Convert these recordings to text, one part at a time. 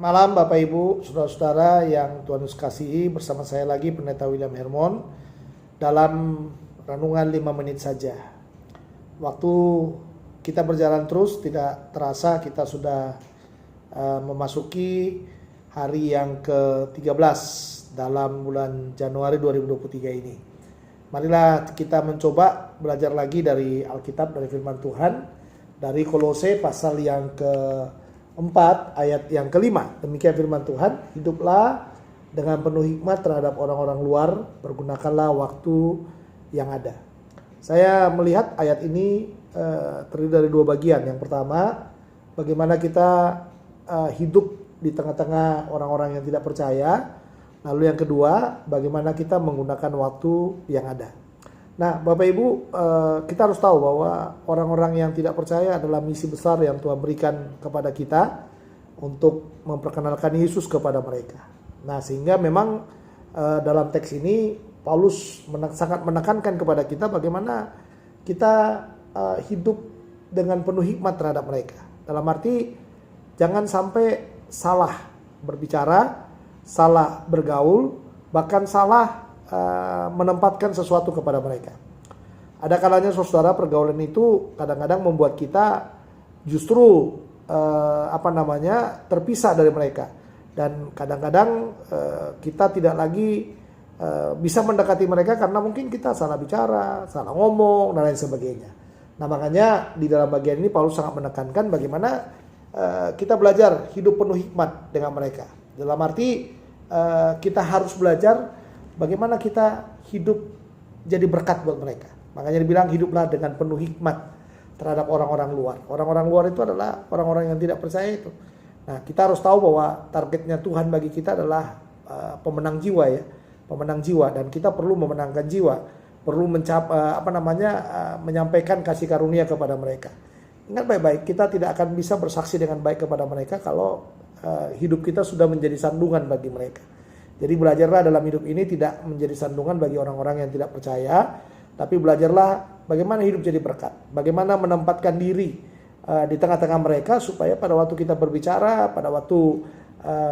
Malam Bapak Ibu, Saudara-saudara yang Tuhan Yesus kasihi, bersama saya lagi Pendeta William Hermon dalam renungan 5 menit saja. Waktu kita berjalan terus, tidak terasa kita sudah memasuki hari yang ke-13 dalam bulan Januari 2023 ini. Marilah kita mencoba belajar lagi dari Alkitab, dari firman Tuhan, dari Kolose pasal yang ke-4 ayat yang ke-5. Demikian firman Tuhan, hiduplah dengan penuh hikmat terhadap orang-orang luar, pergunakanlah waktu yang ada. Saya melihat ayat ini terdiri dari dua bagian. Yang pertama, bagaimana kita hidup di tengah-tengah orang-orang yang tidak percaya. Lalu yang kedua, bagaimana kita menggunakan waktu yang ada. Nah, Bapak Ibu, kita harus tahu bahwa orang-orang yang tidak percaya adalah misi besar yang Tuhan berikan kepada kita untuk memperkenalkan Yesus kepada mereka. Nah, sehingga memang dalam teks ini Paulus sangat menekankan kepada kita bagaimana kita hidup dengan penuh hikmat terhadap mereka. Dalam arti jangan sampai salah berbicara, salah bergaul, bahkan salah menempatkan sesuatu kepada mereka. Ada kalanya saudara, pergaulan itu kadang-kadang membuat kita justru terpisah dari mereka, dan kadang-kadang kita tidak lagi bisa mendekati mereka karena mungkin kita salah bicara, salah ngomong, dan lain sebagainya. Nah, makanya di dalam bagian ini Paulus sangat menekankan bagaimana kita belajar hidup penuh hikmat dengan mereka. Dalam arti kita harus belajar bagaimana kita hidup jadi berkat buat mereka. Makanya dibilang hiduplah dengan penuh hikmat terhadap orang-orang luar. Orang-orang luar itu adalah orang-orang yang tidak percaya itu. Nah, kita harus tahu bahwa targetnya Tuhan bagi kita adalah pemenang jiwa ya, pemenang jiwa, dan kita perlu memenangkan jiwa, perlu menyampaikan kasih karunia kepada mereka. Ingat baik-baik, kita tidak akan bisa bersaksi dengan baik kepada mereka kalau hidup kita sudah menjadi sandungan bagi mereka. Jadi belajarlah dalam hidup ini tidak menjadi sandungan bagi orang-orang yang tidak percaya, tapi belajarlah bagaimana hidup jadi berkat, bagaimana menempatkan diri di tengah-tengah mereka supaya pada waktu kita berbicara, pada waktu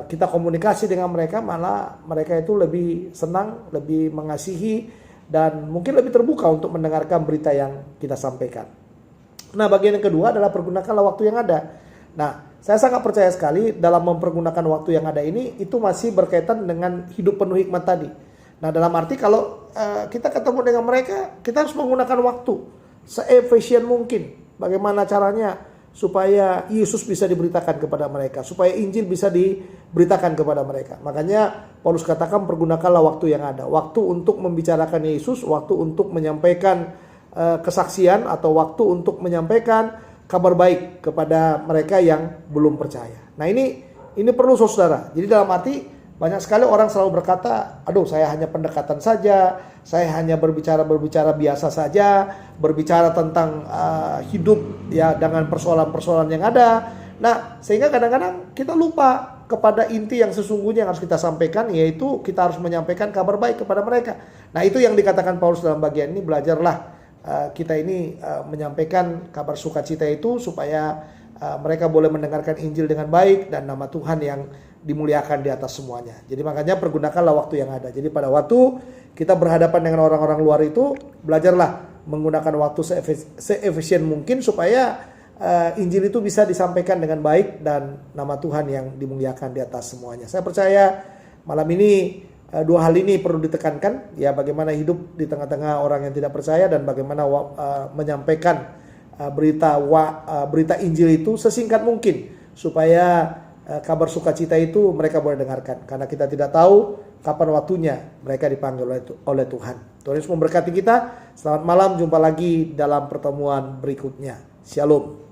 kita komunikasi dengan mereka, malah mereka itu lebih senang, lebih mengasihi, dan mungkin lebih terbuka untuk mendengarkan berita yang kita sampaikan. Nah, bagian yang kedua adalah pergunakanlah waktu yang ada. Nah, saya sangat percaya sekali dalam mempergunakan waktu yang ada ini, itu masih berkaitan dengan hidup penuh hikmat tadi. Nah, dalam arti kalau kita ketemu dengan mereka, kita harus menggunakan waktu se-efisien mungkin. Bagaimana caranya supaya Yesus bisa diberitakan kepada mereka, supaya Injil bisa diberitakan kepada mereka. Makanya Paulus katakan pergunakanlah waktu yang ada. Waktu untuk membicarakan Yesus, waktu untuk menyampaikan kesaksian, atau waktu untuk menyampaikan kabar baik kepada mereka yang belum percaya. Nah, ini perlu saudara. Jadi dalam arti banyak sekali orang selalu berkata, aduh, saya hanya pendekatan saja, saya hanya berbicara biasa saja, berbicara tentang hidup ya dengan persoalan-persoalan yang ada. Nah, sehingga kadang-kadang kita lupa kepada inti yang sesungguhnya yang harus kita sampaikan, yaitu kita harus menyampaikan kabar baik kepada mereka. Nah, itu yang dikatakan Paulus dalam bagian ini, belajarlah kita ini menyampaikan kabar sukacita itu supaya mereka boleh mendengarkan Injil dengan baik dan nama Tuhan yang dimuliakan di atas semuanya. Jadi makanya pergunakanlah waktu yang ada. Jadi pada waktu kita berhadapan dengan orang-orang luar itu, belajarlah menggunakan waktu se-efisien mungkin supaya Injil itu bisa disampaikan dengan baik dan nama Tuhan yang dimuliakan di atas semuanya. Saya percaya malam ini dua hal ini perlu ditekankan ya, bagaimana hidup di tengah-tengah orang yang tidak percaya, dan bagaimana menyampaikan berita Injil itu sesingkat mungkin supaya kabar sukacita itu mereka boleh dengarkan, karena kita tidak tahu kapan waktunya mereka dipanggil oleh Tuhan. Tuhan Yesus memberkati kita. Selamat malam, jumpa lagi dalam pertemuan berikutnya. Shalom.